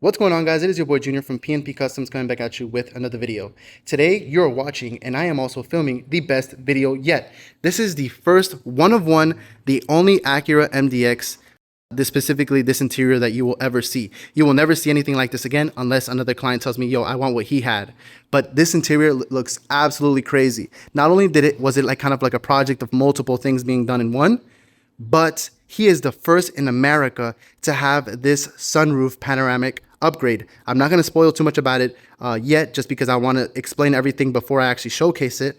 What's going on, guys? It is your boy Junior from PNP Customs coming back at you with another video. Today you're watching and I am also filming the best video yet. This is the first one of one, the only Acura MDX, specifically this interior that you will ever see. You will never see anything like this again unless another client tells me, yo, I want what he had. But this interior looks absolutely crazy. Not only was it like kind of like a project of multiple things being done in one, but he is the first in America to have this sunroof panoramic upgrade. I'm not going to spoil too much about it yet, just because I want to explain everything before I actually showcase it.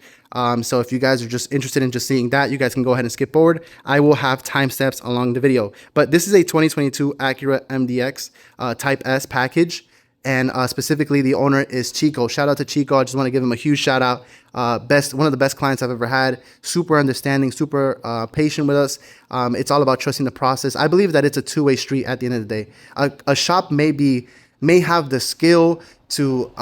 So if you guys are just interested in just seeing that, you guys can go ahead and skip forward. I will have timestamps along the video. But this is a 2022 Acura MDX Type S package. And specifically, the owner is Chico. Shout out to Chico. I just want to give him a huge shout out. One of the best clients I've ever had. Super understanding, super patient with us. It's all about trusting the process. I believe that it's a two-way street at the end of the day. A shop may have the skill to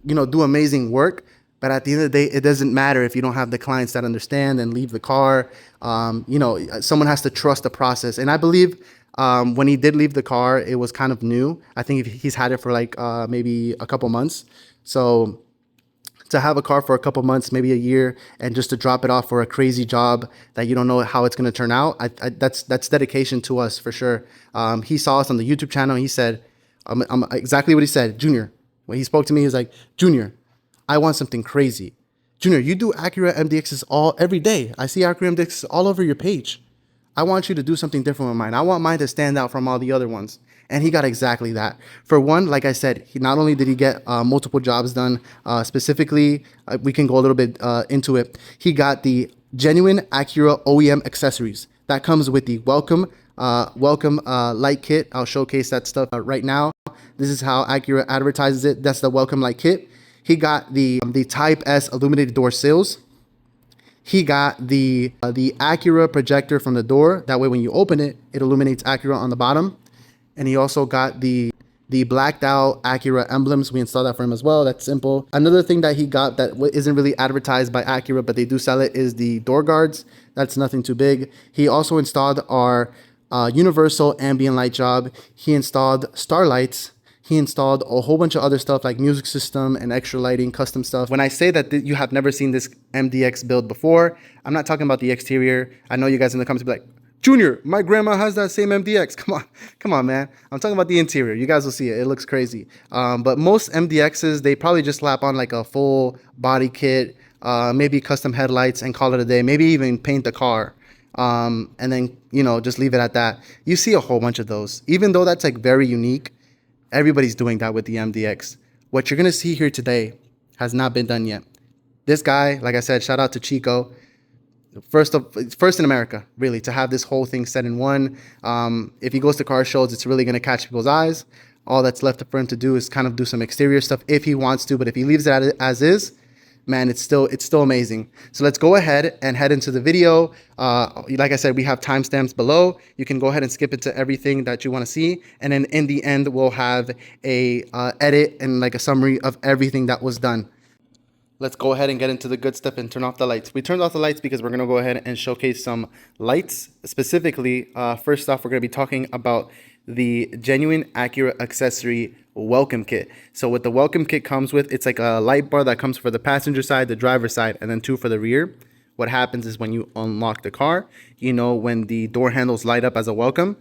do amazing work, but at the end of the day, it doesn't matter if you don't have the clients that understand and leave the car. Someone has to trust the process, and I believe. When he did leave the car, it was kind of new. I think he's had it for like maybe a couple months. So to have a car for a couple months, maybe a year, and just to drop it off for a crazy job that you don't know how it's going to turn out, that's dedication to us for sure. He saw us on the YouTube channel. And he said, I'm exactly what he said. Junior, when he spoke to me, he was like, Junior, I want something crazy. Junior, you do Acura MDXs every day. I see Acura MDXs all over your page. I want you to do something different with mine. I want mine to stand out from all the other ones. And he got exactly that. For one, like I said, he not only did he get multiple jobs done, specifically, we can go a little bit into it. He got the Genuine Accura OEM Accessories. That comes with the welcome light kit. I'll showcase that stuff right now. This is how Acura advertises it. That's the welcome light kit. He got the Type S illuminated door sills. He got the Acura projector from the door. That way, when you open it, it illuminates Acura on the bottom. And he also got the blacked out Acura emblems. We installed that for him as well. That's simple. Another thing that he got that isn't really advertised by Acura, but they do sell it, is the door guards. That's nothing too big. He also installed our universal ambient light job. He installed Starlights. He installed a whole bunch of other stuff like music system and extra lighting, custom stuff. When I say that you have never seen this MDX build before, I'm not talking about the exterior. I know you guys in the comments will be like, Junior, my grandma has that same MDX. Come on, man. I'm talking about the interior. You guys will see it. It looks crazy. But most MDXs, they probably just slap on like a full body kit, maybe custom headlights and call it a day. Maybe even paint the car. And then, just leave it at that. You see a whole bunch of those. Even though that's like very unique, everybody's doing that with the MDX. What you're going to see here today has not been done yet. This guy, like I said, shout out to Chico. First in America, really, to have this whole thing set in one. If he goes to car shows, it's really going to catch people's eyes. All that's left for him to do is kind of do some exterior stuff if he wants to. But if he leaves it as is, man, it's still amazing. So let's go ahead and head into the video. Like I said, we have timestamps below. You can go ahead and skip into everything that you want to see. And then in the end, we'll have a edit and like a summary of everything that was done. Let's go ahead and get into the good stuff and turn off the lights. We turned off the lights because we're going to go ahead and showcase some lights. Specifically, first off, we're going to be talking about the Genuine Accura Accessory welcome kit. So what the welcome kit comes with, it's like a light bar that comes for the passenger side, the driver's side, and then two for the rear. What happens is when you unlock the car, when the door handles light up as a welcome,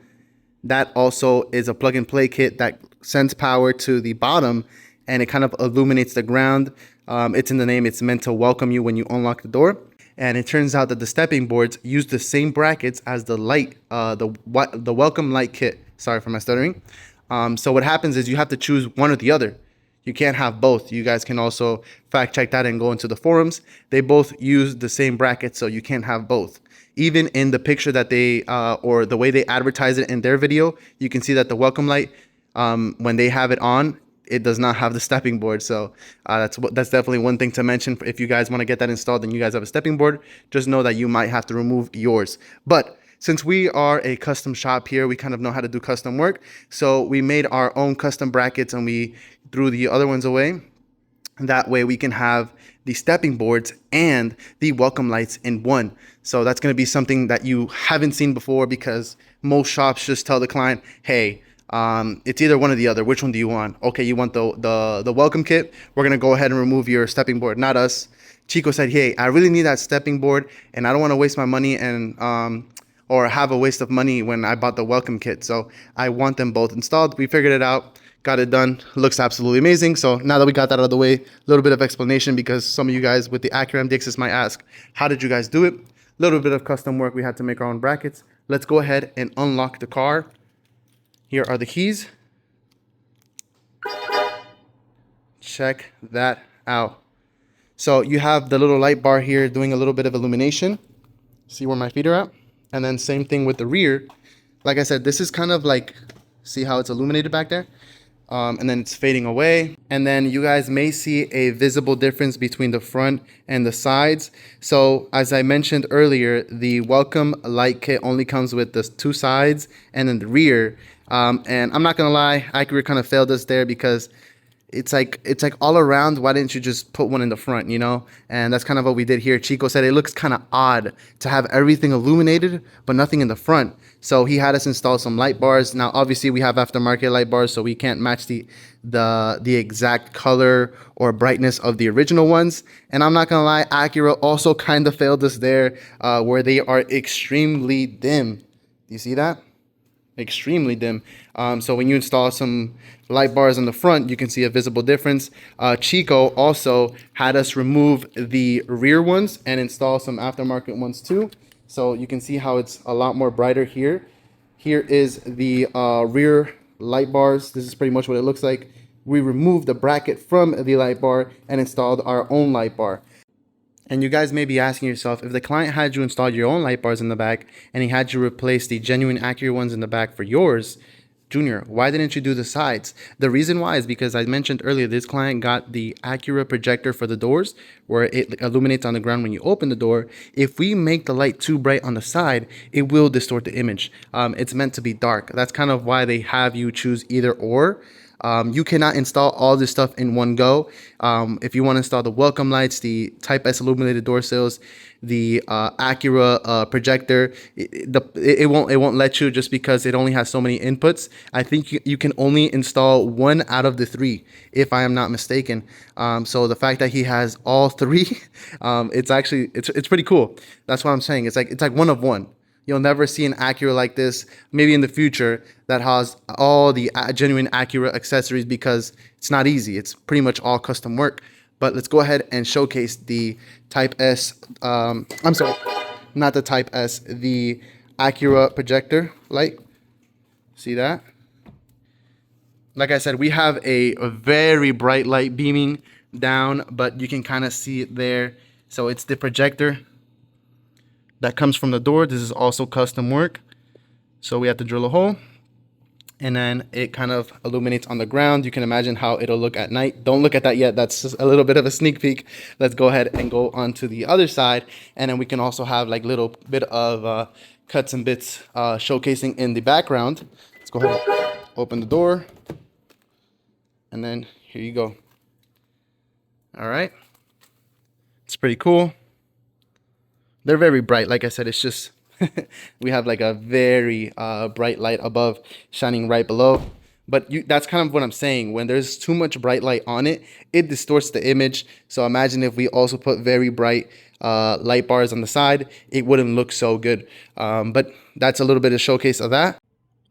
that also is a plug and play kit that sends power to the bottom and it kind of illuminates the ground. It's in the name. It's meant to welcome you when you unlock the door. And it turns out that the stepping boards use the same brackets as the light, the welcome light kit. Sorry for my stuttering. So what happens is you have to choose one or the other. You can't have both. You guys can also fact check that and go into the forums. They both use the same bracket, so you can't have both. Even in the picture that they, or the way they advertise it in their video, you can see that the welcome light, when they have it on, it does not have the stepping board. So that's definitely one thing to mention. If you guys want to get that installed and you guys have a stepping board, just know that you might have to remove yours. But since we are a custom shop here, we kind of know how to do custom work. So we made our own custom brackets and we threw the other ones away. That way we can have the stepping boards and the welcome lights in one. So that's going to be something that you haven't seen before, because most shops just tell the client, hey, It's either one or the other. Which one do you want? Okay, you want the welcome kit? We're gonna go ahead and remove your stepping board, not us. Chico said, hey, I really need that stepping board, and I don't want to waste my money and or have a waste of money when I bought the welcome kit. So I want them both installed. We figured it out, got it done. Looks absolutely amazing. So now that we got that out of the way, a little bit of explanation, because some of you guys with the Acura MDXs might ask, how did you guys do it? A little bit of custom work. We had to make our own brackets. Let's go ahead and unlock the car. Here are the keys. Check that out. So you have the little light bar here doing a little bit of illumination. See where my feet are at? And then same thing with the rear. Like I said, this is kind of like, see how it's illuminated back there? And then it's fading away. And then you guys may see a visible difference between the front and the sides. So as I mentioned earlier, the welcome light kit only comes with the 2 sides and then the rear. And I'm not gonna lie, Acura kind of failed us there, because it's like all around. Why didn't you just put one in the front, you know? And that's kind of what we did here. Chico said it looks kind of odd to have everything illuminated but nothing in the front. So he had us install some light bars. Now obviously we have aftermarket light bars, so we can't match the exact color or brightness of the original ones. And I'm not gonna lie, Acura also kind of failed us there, where they are extremely dim. Do you see that? Extremely dim. So when you install some light bars on the front, you can see a visible difference. Chico also had us remove the rear ones and install some aftermarket ones too. So you can see how it's a lot more brighter here. Here is the rear light bars. This is pretty much what it looks like. We removed the bracket from the light bar and installed our own light bar. And you guys may be asking yourself, if the client had you install your own light bars in the back and he had you replace the genuine Acura ones in the back for yours, Junior, why didn't you do the sides? The reason why is because I mentioned earlier, this client got the Acura projector for the doors, where it illuminates on the ground when you open the door. If we make the light too bright on the side, it will distort the image. It's meant to be dark. That's kind of why they have you choose either or. You cannot install all this stuff in one go. If you want to install the welcome lights, the Type S illuminated door sills, the Acura projector, it won't let you, just because it only has so many inputs. I think you can only install 1 out of the 3, if I am not mistaken. So the fact that he has all 3, it's pretty cool. That's what I'm saying. It's like one of one. You'll never see an Acura like this, maybe in the future, that has all the genuine Acura accessories, because it's not easy. It's pretty much all custom work. But let's go ahead and showcase the Type S, I'm sorry, not the Type S, the Acura projector light. See that? Like I said, we have a very bright light beaming down, but you can kind of see it there. So it's the projector that comes from the door. This is also custom work. So we have to drill a hole, and then it kind of illuminates on the ground. You can imagine how it'll look at night. Don't look at that yet. That's just a little bit of a sneak peek. Let's go ahead and go on to the other side. And then we can also have like little bit of cuts and bits showcasing in the background. Let's go ahead and open the door. And then here you go. All right. It's pretty cool. They're very bright. Like I said, it's just we have like a very bright light above shining right below. But that's kind of what I'm saying. When there's too much bright light on it, it distorts the image. So imagine if we also put very bright light bars on the side, it wouldn't look so good. But that's a little bit of showcase of that.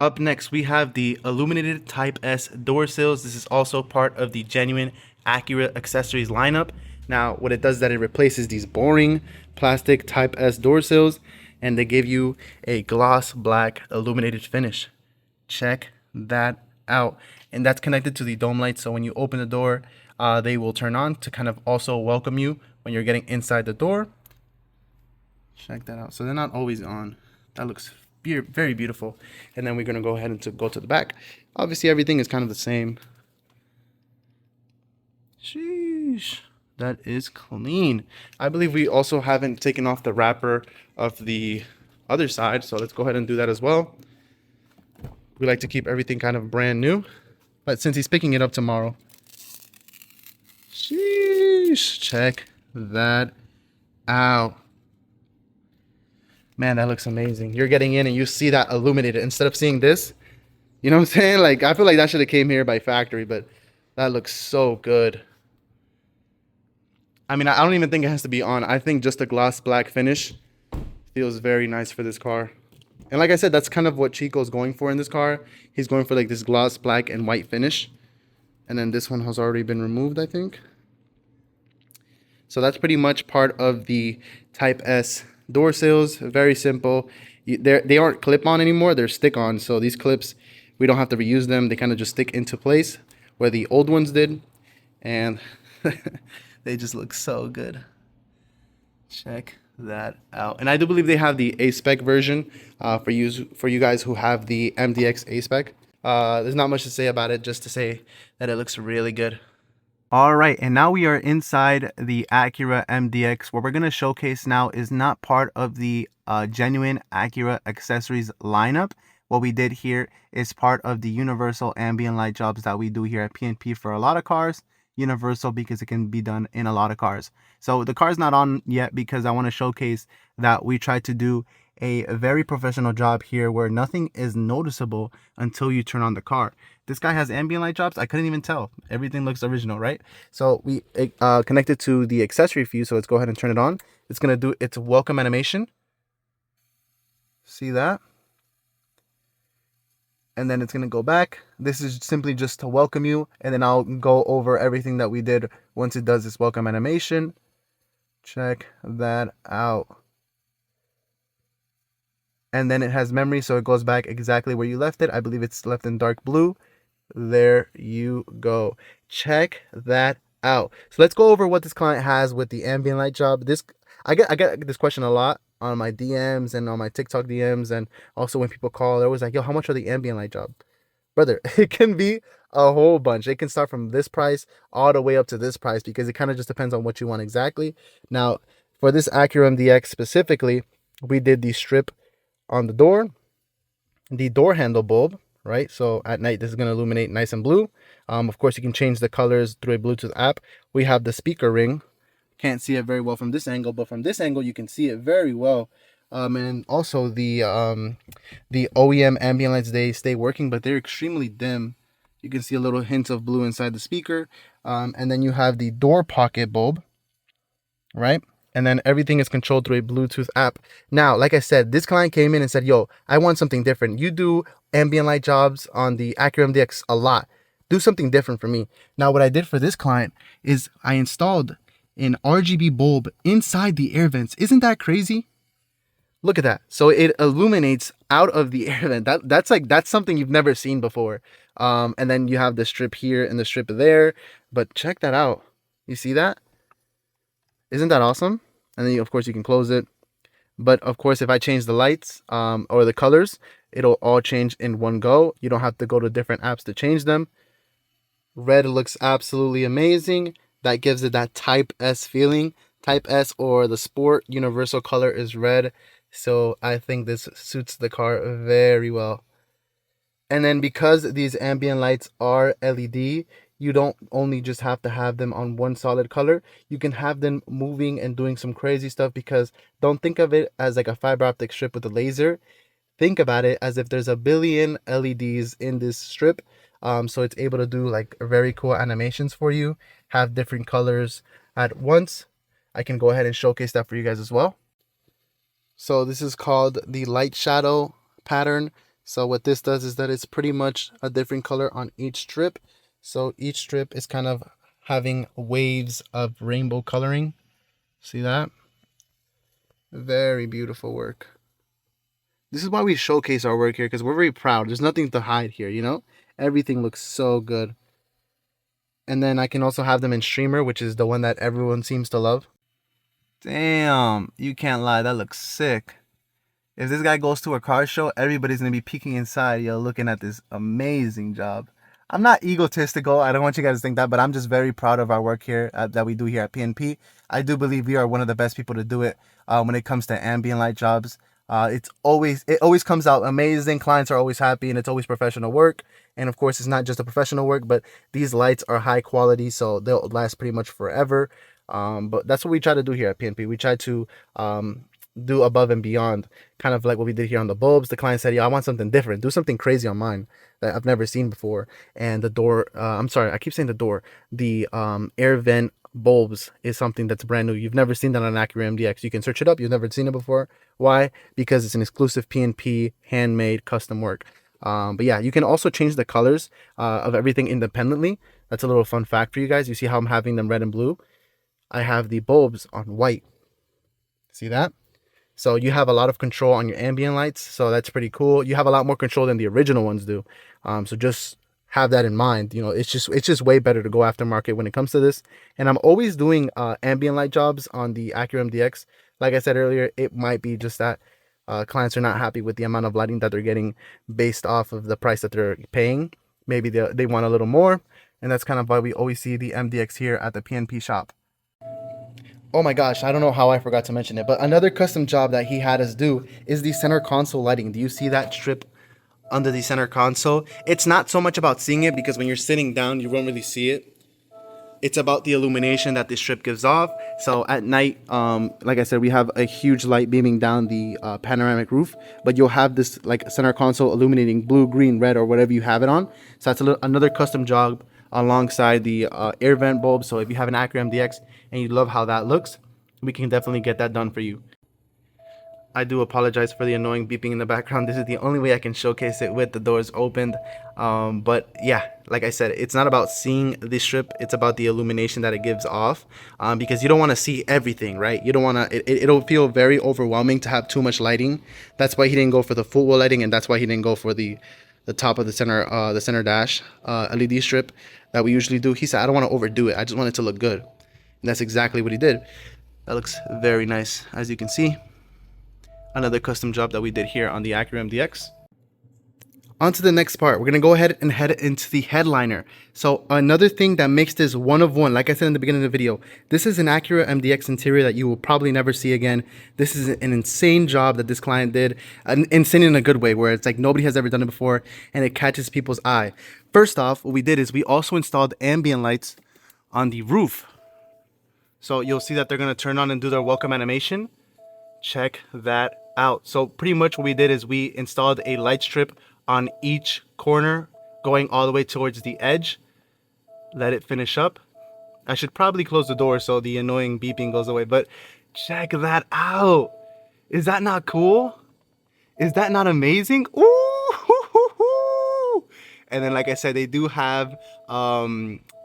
Up next, we have the Illuminated Type S door sills. This is also part of the genuine Acura accessories lineup. Now, what it does is that it replaces these boring plastic Type S door sills, and they give you a gloss black illuminated finish. Check that out. And that's connected to the dome lights, so when you open the door, they will turn on to kind of also welcome you when you're getting inside the door. Check that out. So they're not always on. That looks very beautiful. And then we're going to go ahead and go to the back. Obviously, everything is kind of the same. Sheesh. That is clean. I believe we also haven't taken off the wrapper of the other side, so let's go ahead and do that as well. We like to keep everything kind of brand new, but since he's picking it up tomorrow, sheesh, check that out. Man, that looks amazing. You're getting in and you see that illuminated. Instead of seeing this, You know what I'm saying? Like, I feel like that should have came here by factory, but that looks so good. I mean, I don't even think it has to be on. I think just a gloss black finish feels very nice for this car. And like I said, that's kind of what Chico's going for in this car. He's going for like this gloss black and white finish. And then this one has already been removed, I think. So that's pretty much part of the Type S door sills. Very simple. They aren't clip-on anymore. They're stick-on. So these clips, we don't have to reuse them. They kind of just stick into place where the old ones did. And they just look so good. Check that out. And I do believe they have the A-Spec version for you guys who have the MDX A-Spec. There's not much to say about it, just to say that it looks really good. All right, and now we are inside the Acura MDX. What we're going to showcase now is not part of the Genuine Acura Accessories lineup. What we did here is part of the universal ambient light jobs that we do here at PNP for a lot of cars. Universal because it can be done in a lot of cars. So the car's not on yet because I want to showcase that we tried to do a very professional job here where nothing is noticeable until you turn on the car. This guy has ambient light jobs. I couldn't even tell. Everything looks original, right? So we connected to the accessory fuse. So let's go ahead and turn it on. It's going to do its welcome animation. See that? And then it's going to go back. This is simply just to welcome you. And then I'll go over everything that we did once it does this welcome animation. Check that out. And then it has memory, so it goes back exactly where you left it. I believe it's left in dark blue. There you go. Check that out. So let's go over what this client has with the ambient light job. I get this question a lot on my DMs and on my TikTok DMs, and also when people call, they're always like, yo, how much are the ambient light job? Brother, it can be a whole bunch. It can start from this price all the way up to this price because it kind of just depends on what you want exactly. Now, for this Acura MDX specifically, we did the strip on the door handle bulb, right? So at night, this is going to illuminate nice and blue. Of course, you can change the colors through a Bluetooth app. We have the speaker ring. Can't see it very well from this angle, but from this angle, you can see it very well. And also the OEM ambient lights, they stay working, but they're extremely dim. You can see a little hint of blue inside the speaker. And then you have the door pocket bulb, right? And then everything is controlled through a Bluetooth app. Now, like I said, this client came in and said, yo, I want something different. You do ambient light jobs on the Acura MDX a lot. Do something different for me. Now, what I did for this client is I installed an RGB bulb inside the air vents. Isn't that crazy? Look at that. So it illuminates out of the air vent. That's something you've never seen before. And then you have the strip here and the strip there. But check that out. You see that? Isn't that awesome? And then, of course, you can close it. But, of course, if I change the lights or the colors, it'll all change in one go. You don't have to go to different apps to change them. Red looks absolutely amazing. That gives it that Type S feeling. Type S or the Sport universal color is red. So I think this suits the car very well. And then because these ambient lights are LED, you don't only just have to have them on one solid color. You can have them moving and doing some crazy stuff, because don't think of it as like a fiber optic strip with a laser. Think about it as if there's a billion LEDs in this strip. So it's able to do like very cool animations for you, have different colors at once. I can go ahead and showcase that for you guys as well. So this is called the light shadow pattern. So what this does is that it's pretty much a different color on each strip. So each strip is kind of having waves of rainbow coloring. See that? Very beautiful work. This is why we showcase our work here, because we're very proud. There's nothing to hide here, you know? Everything looks so good. And then I can also have them in streamer, which is the one that everyone seems to love. Damn, you can't lie. That looks sick. If this guy goes to a car show, everybody's going to be peeking inside, yo, looking at this amazing job. I'm not egotistical. I don't want you guys to think that, but I'm just very proud of our work here that we do here at PNP. I do believe we are one of the best people to do it when it comes to ambient light jobs. It always comes out amazing. Clients are always happy, and it's always professional work. And of course, it's not just a professional work, but these lights are high quality, so they'll last pretty much forever. But that's what we try to do here at PNP. We try to do above and beyond, kind of like what we did here on the bulbs. The client said, "Yo, I want something different. Do something crazy on mine that I've never seen before." And the door, I'm sorry, I keep saying the door. The air vent bulbs is something that's brand new. You've never seen that on an Acura MDX. You can search it up. You've never seen it before. Why? Because it's an exclusive P&P handmade custom work. But yeah, you can also change the colors of everything independently. That's a little fun fact for you guys. You see how I'm having them red and blue? I have the bulbs on white. See that? So you have a lot of control on your ambient lights. So that's pretty cool. You have a lot more control than the original ones do. So just have that in mind. You know, it's just way better to go aftermarket when it comes to this. And I'm always doing ambient light jobs on the Acura MDX. Like I said earlier, it might be just that clients are not happy with the amount of lighting that they're getting based off of the price that they're paying. Maybe they want a little more. And that's kind of why we always see the MDX here at the P&P shop. Oh my gosh, I don't know how I forgot to mention it, but another custom job that he had us do is the center console lighting. Do you see that strip under the center console? It's not so much about seeing it, because when you're sitting down, you won't really see it. It's about the illumination that this strip gives off. So at night, like I said, we have a huge light beaming down the panoramic roof, but you'll have this like center console illuminating blue, green, red, or whatever you have it on. So that's another custom job alongside the air vent bulb. So if you have an Acura MDX and you love how that looks, we can definitely get that done for you. I do apologize for the annoying beeping in the background. This is the only way I can showcase it with the doors opened. But yeah, like I said, it's not about seeing the strip. It's about the illumination that it gives off, because you don't want to see everything, right? You don't want to, it'll feel very overwhelming to have too much lighting. That's why he didn't go for the full wall lighting, and that's why he didn't go for the top of the center dash LED strip that we usually do. He said, I don't want to overdo it. I just want it to look good. And that's exactly what he did. That looks very nice, as you can see. Another custom job that we did here on the Acura MDX. On to the next part. We're going to go ahead and head into the headliner. So another thing that makes this one of one, like I said in the beginning of the video, this is an Acura MDX interior that you will probably never see again. This is an insane job that this client did. Insane in a good way, where it's like nobody has ever done it before and it catches people's eye. First off, what we did is we also installed ambient lights on the roof. So you'll see that they're going to turn on and do their welcome animation. Check that out. So pretty much what we did is we installed a light strip on each corner going all the way towards the edge. Let it finish up. I should probably close the door so the annoying beeping goes away, but check that out. Is that not cool? Is that not amazing? Ooh! And then, like I said, they do have a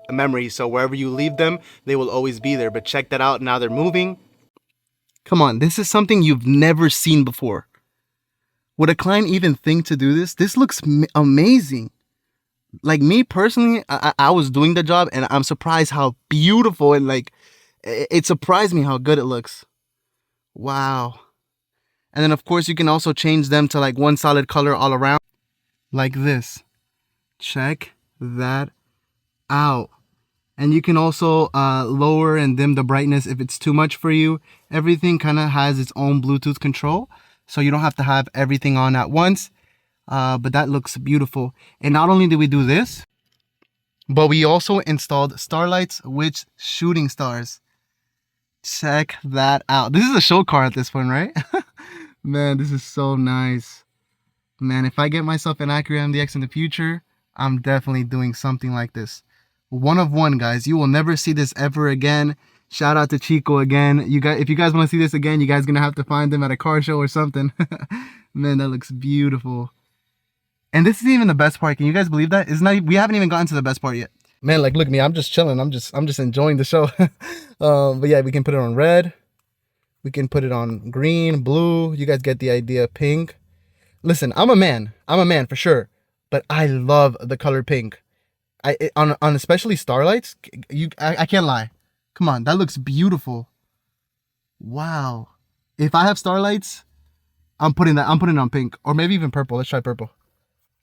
memory, so wherever you leave them, they will always be there. But check that out. Now they're moving. Come on, this is something you've never seen before. Would a client even think to do this? This looks amazing. Like me personally, I was doing the job and I'm surprised how beautiful and like, it surprised me how good it looks. Wow. And then of course you can also change them to like one solid color all around. Like this. Check that out. And you can also lower and dim the brightness if it's too much for you. Everything kind of has its own Bluetooth control, so you don't have to have everything on at once. But that looks beautiful. And not only did we do this, but we also installed Starlights with shooting stars. Check that out. This is a show car at this point, right? Man, this is so nice. Man, if I get myself an Acura MDX in the future, I'm definitely doing something like this. One of one, guys. You will never see this ever again. Shout out to Chico again. You guys, if you guys want to see this again, you guys gonna have to find them at a car show or something. Man, that looks beautiful. And this is even the best part. Can you guys believe that? It's not. We haven't even gotten to the best part yet. Man, like look at me. I'm just chilling. I'm just enjoying the show. But yeah, we can put it on red. We can put it on green, blue. You guys get the idea. Pink. Listen, I'm a man. I'm a man for sure. But I love the color pink. On especially Starlights, I can't lie. Come on, that looks beautiful. Wow. If I have Starlights, I'm putting it on pink or maybe even purple. Let's try purple.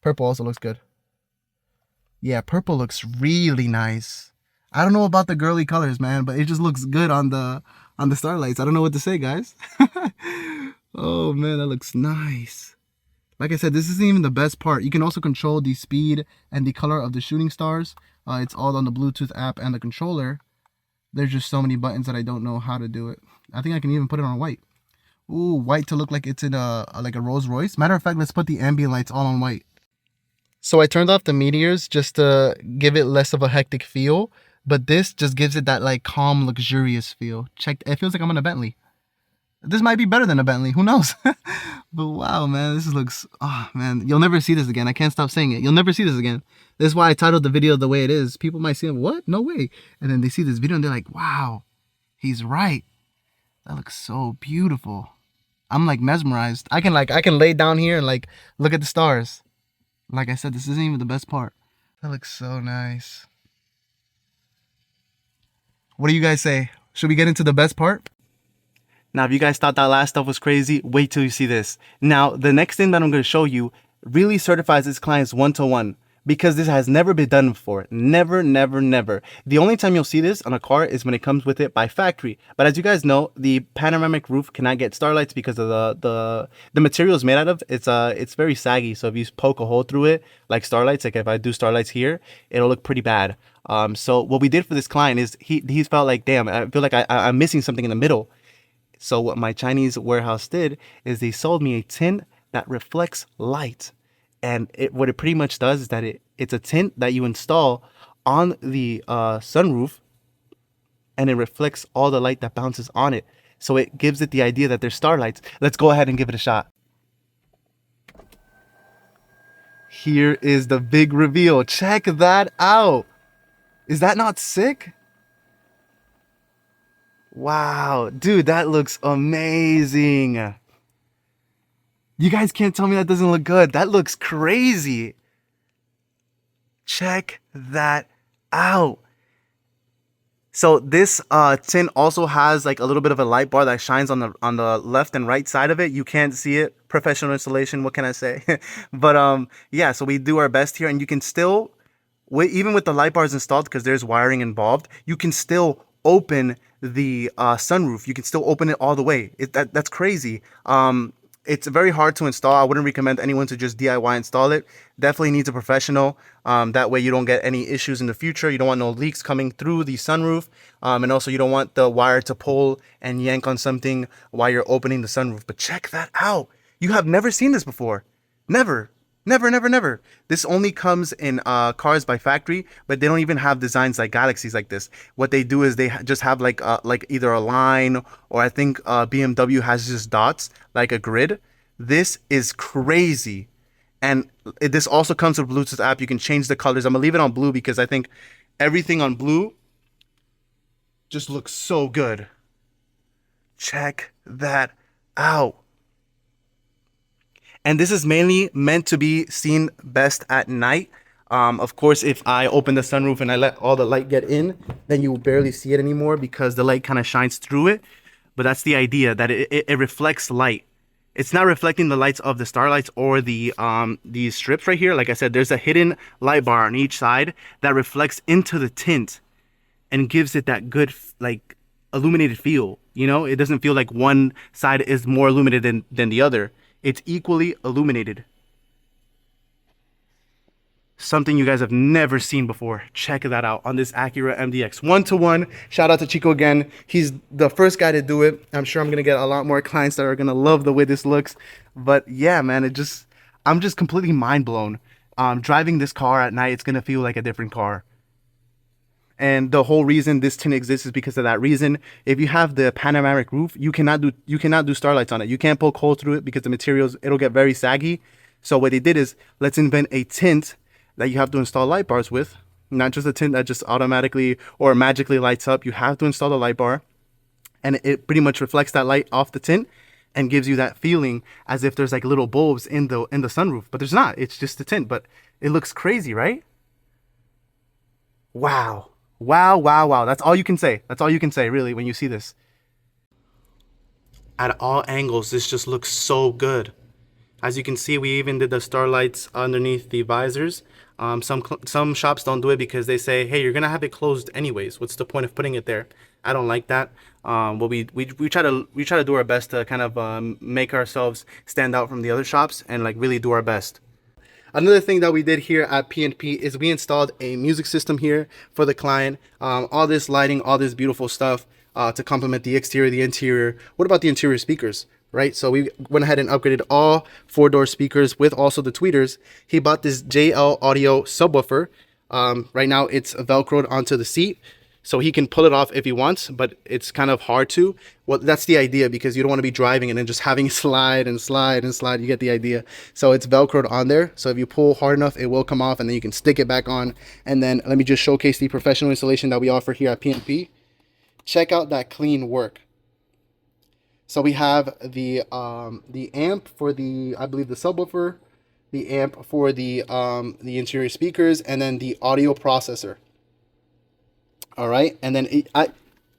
Purple also looks good. Yeah, purple looks really nice. I don't know about the girly colors, man, but it just looks good on the Starlights. I don't know what to say, guys. Oh man, that looks nice. Like I said, this isn't even the best part. You can also control the speed and the color of the shooting stars. It's all on the Bluetooth app and the controller. There's just so many buttons that I don't know how to do it. I think I can even put it on white. Ooh, white to look like it's in like a Rolls Royce. Matter of fact, let's put the ambient lights all on white. So I turned off the meteors just to give it less of a hectic feel, but this just gives it that like calm, luxurious feel. Check, it feels like I'm in a Bentley. This might be better than a Bentley, who knows? But wow, man, this looks, oh man, you'll never see this again. I can't stop saying it. You'll never see this again. This is why I titled the video the way it is. People might say, what? No way. And then they see this video and they're like, wow, he's right. That looks so beautiful. I'm like mesmerized. I can lay down here and like look at the stars. Like I said, this isn't even the best part. That looks so nice. What do you guys say? Should we get into the best part? Now, if you guys thought that last stuff was crazy, wait till you see this. Now, the next thing that I'm going to show you really certifies this client's one-to-one, because this has never been done before. Never, never, never. The only time you'll see this on a car is when it comes with it by factory. But as you guys know, the panoramic roof cannot get starlights because of the material it's made out of. It's very saggy. So if you poke a hole through it, like starlights, like if I do starlights here, it'll look pretty bad. So what we did for this client is he felt like, damn, I feel like I'm missing something in the middle. So what my Chinese warehouse did is they sold me a tint that reflects light. And what it pretty much does is that it's a tint that you install on the sunroof, and it reflects all the light that bounces on it. So it gives it the idea that there's starlights. Let's go ahead and give it a shot. Here is the big reveal. Check that out. Is that not sick? Wow, dude, that looks amazing. You guys can't tell me that doesn't look good. That looks crazy. Check that out. So this tint also has like a little bit of a light bar that shines on the left and right side of it. You can't see it. Professional installation, what can I say? But yeah, so we do our best here, and you can still, even with the light bars installed, because there's wiring involved, you can still open the sunroof. You can still open it all the way. That's crazy. It's very hard to install. I wouldn't recommend anyone to just DIY install it. Definitely needs a professional. That way you don't get any issues in the future. You don't want no leaks coming through the sunroof. And also you don't want the wire to pull and yank on something while you're opening the sunroof. But check that out. You have never seen this before. Never. Never, never, never. This only comes in cars by factory, but they don't even have designs like Galaxies like this. What they do is they just have like either a line, or I think BMW has just dots, like a grid. This is crazy. And this also comes with Bluetooth app. You can change the colors. I'm gonna leave it on blue because I think everything on blue just looks so good. Check that out. And this is mainly meant to be seen best at night. Of course, if I open the sunroof and I let all the light get in, then you barely see it anymore because the light kind of shines through it. But that's the idea, that it reflects light. It's not reflecting the lights of the starlights or these strips right here. Like I said, there's a hidden light bar on each side that reflects into the tint and gives it that good, like, illuminated feel. You know, it doesn't feel like one side is more illuminated than the other. It's equally illuminated. Something you guys have never seen before. Check that out on this Acura MDX. One-to-one. Shout out to Chico again. He's the first guy to do it. I'm sure I'm going to get a lot more clients that are going to love the way this looks. But yeah, man, I'm just completely mind blown. Driving this car at night, it's going to feel like a different car. And the whole reason this tint exists is because of that reason. If you have the panoramic roof, you cannot do starlights on it. You can't poke holes through it because the materials, it'll get very saggy. So what they did is, let's invent a tint that you have to install light bars with. Not just a tint that just automatically or magically lights up. You have to install the light bar, and it pretty much reflects that light off the tint and gives you that feeling as if there's like little bulbs in the sunroof. But there's not. It's just a tint. But it looks crazy, right? Wow. Wow, wow, wow. That's all you can say. That's all you can say, really, when you see this. At all angles, this just looks so good. As you can see, we even did the starlights underneath the visors. Some shops don't do it because they say, hey, you're going to have it closed anyways. What's the point of putting it there? I don't like that. But we try to do our best to kind of make ourselves stand out from the other shops and like really do our best. Another thing that we did here at P&P is we installed a music system here for the client. All this lighting, all this beautiful stuff to complement the exterior, the interior. What about the interior speakers? right? So we went ahead and upgraded all 4-door speakers with also the tweeters. He bought this JL Audio subwoofer. Right now it's Velcroed onto the seat, so he can pull it off if he wants, but it's kind of hard to. Well, that's the idea, because you don't want to be driving and then just having it slide and slide and slide. You get the idea. So it's Velcroed on there. So if you pull hard enough, it will come off, and then you can stick it back on. And then let me just showcase the professional installation that we offer here at PNP. Check out that clean work. So we have the amp for the, I believe, the subwoofer, the amp for the interior speakers, and then the audio processor. All right, and then I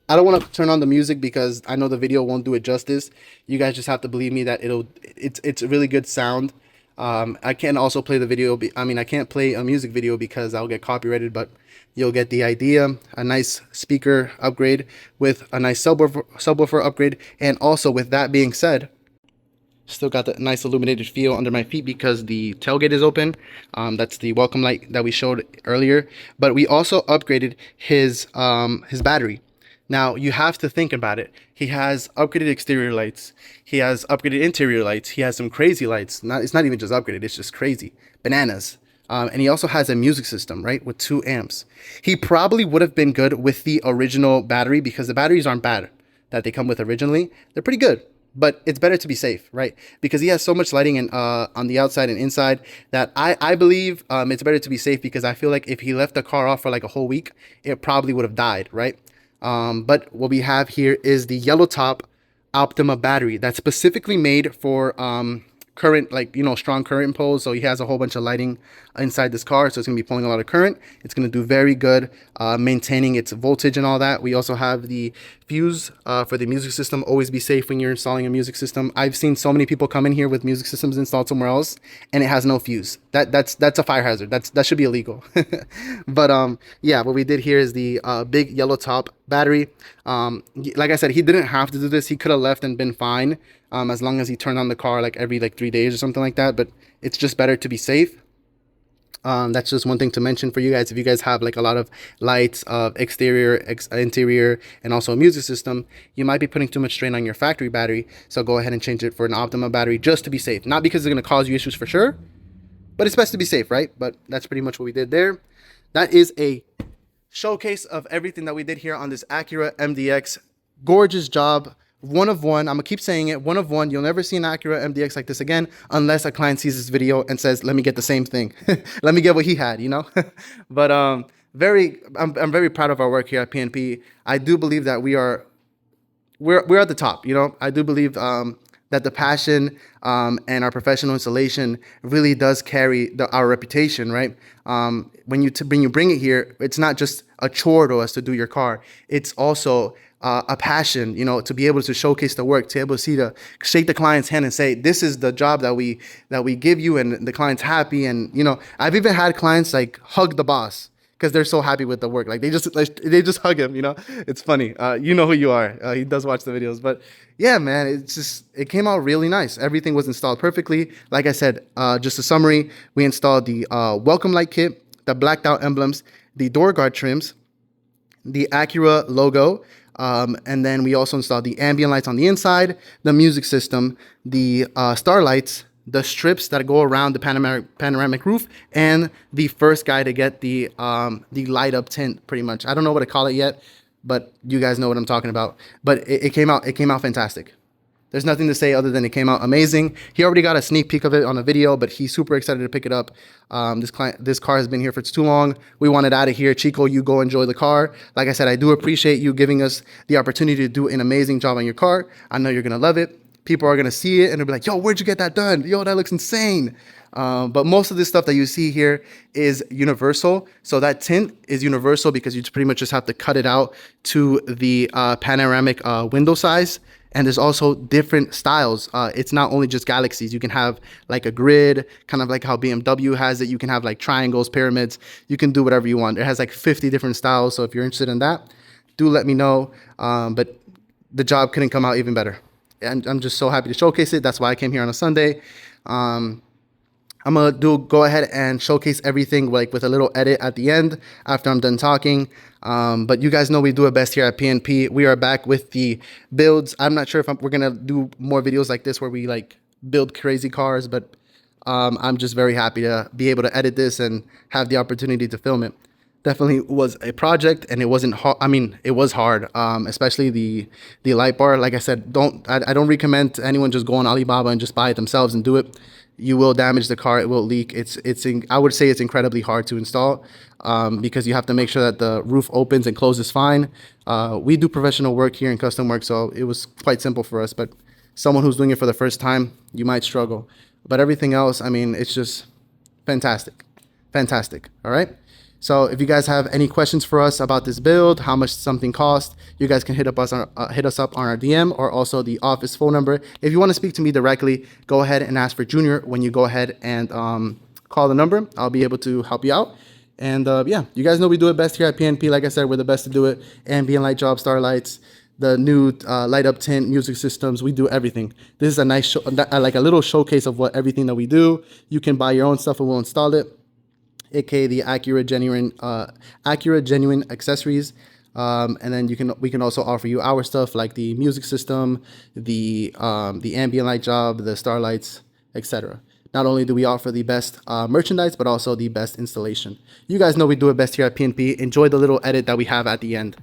don't want to turn on the music because I know the video won't do it justice. You guys just have to believe me that it's a really good sound. I can also play the video. I can't play a music video because I'll get copyrighted, but you'll get the idea. A nice speaker upgrade with a nice subwoofer upgrade, and also with that being said, still got the nice illuminated feel under my feet because the tailgate is open. That's the welcome light that we showed earlier. But we also upgraded his battery. Now you have to think about it. He has upgraded exterior lights. He has upgraded interior lights. He has some crazy lights. It's not even just upgraded. It's just crazy bananas. And he also has a music system, right, with 2 amps. He probably would have been good with the original battery because the batteries aren't bad that they come with originally. They're pretty good. But it's better to be safe, right? Because he has so much lighting and on the outside and inside that I believe it's better to be safe, because I feel like if he left the car off for like a whole week, it probably would have died, right? But what we have here is the yellow top Optima battery that's specifically made for current, like, strong current pulls. So he has a whole bunch of lighting inside this car, so it's going to be pulling a lot of current. It's going to do very good maintaining its voltage and all that. We also have the fuse for the music system. Always be safe when you're installing a music system. I've seen so many people come in here with music systems installed somewhere else and it has no fuse. That's a fire hazard. That should be illegal. But yeah, what we did here is the big yellow top battery. Like I said, he didn't have to do this. He could have left and been fine, as long as he turned on the car like every 3 days or something like that. But it's just better to be safe. That's just one thing to mention for you guys. If you guys have like a lot of lights, exterior, interior, and also a music system, you might be putting too much strain on your factory battery. So go ahead and change it for an Optima battery just to be safe. Not because it's going to cause you issues for sure, but it's best to be safe, right? But that's pretty much what we did there. That is a showcase of everything that we did here on this Acura MDX. Gorgeous job. One of one. I'm gonna keep saying it. One of one. You'll never see an Acura MDX like this again unless a client sees this video and says, "Let me get the same thing. Let me get what he had." But I'm very proud of our work here at PNP. I do believe that we're at the top. I do believe that the passion and our professional installation really does carry our reputation, right? When you bring it here, it's not just a chore to us to do your car. It's also a passion, to be able to showcase the work, to be able to shake the client's hand and say, this is the job that we give you, and the client's happy. And I've even had clients like hug the boss because they're so happy with the work. Like they just hug him. It's funny. You know who you are. He does watch the videos. But yeah, man, it came out really nice. Everything was installed perfectly. Like I said, just a summary: we installed the welcome light kit, the blacked out emblems, the door guard trims, the Acura logo. And then we also installed the ambient lights on the inside, the music system, the Starlights, the strips that go around the panoramic roof, and the first guy to get the light up tint. Pretty much, I don't know what to call it yet, but you guys know what I'm talking about. But it came out fantastic. There's nothing to say other than it came out amazing. He already got a sneak peek of it on a video, but he's super excited to pick it up. This car has been here for too long. We want it out of here. Chico, you go enjoy the car. Like I said, I do appreciate you giving us the opportunity to do an amazing job on your car. I know you're going to love it. People are going to see it and they'll be like, yo, where'd you get that done? Yo, that looks insane. But most of this stuff that you see here is universal. So that tint is universal because you pretty much just have to cut it out to the panoramic window size. And there's also different styles. It's not only just galaxies. You can have like a grid, kind of like how BMW has it. You can have like triangles, pyramids. You can do whatever you want. It has like 50 different styles. So if you're interested in that, do let me know. But the job couldn't come out even better. And I'm just so happy to showcase it. That's why I came here on a Sunday. I'm gonna go ahead and showcase everything like with a little edit at the end after I'm done talking. But you guys know we do it best here at PNP. We are back with the builds. I'm not sure if we're gonna do more videos like this where we like build crazy cars, but I'm just very happy to be able to edit this and have the opportunity to film it. Definitely was a project, and it wasn't hard. I mean, it was hard, especially the light bar. Like I said, I don't recommend anyone just go on Alibaba and just buy it themselves and do it. You will damage the car. It will leak. I would say it's incredibly hard to install, because you have to make sure that the roof opens and closes fine. We do professional work here and custom work, so it was quite simple for us. But someone who's doing it for the first time, you might struggle. But everything else, I mean, it's just fantastic. Fantastic. All right. So if you guys have any questions for us about this build, how much something cost, you guys can hit us up on our DM or also the office phone number. If you want to speak to me directly, go ahead and ask for Junior when you go ahead and call the number. I'll be able to help you out. And yeah, you guys know we do it best here at PNP. Like I said, we're the best to do it. Ambient light job, Starlights, the new light up tint, music systems. We do everything. This is a nice show, like a little showcase of what everything that we do. You can buy your own stuff and we'll install it, aka the Acura Genuine Accessories. And then we can also offer you our stuff like the music system, the ambient light job, the Starlights, etc. Not only do we offer the best merchandise, but also the best installation. You guys know we do it best here at PNP. Enjoy the little edit that we have at the end.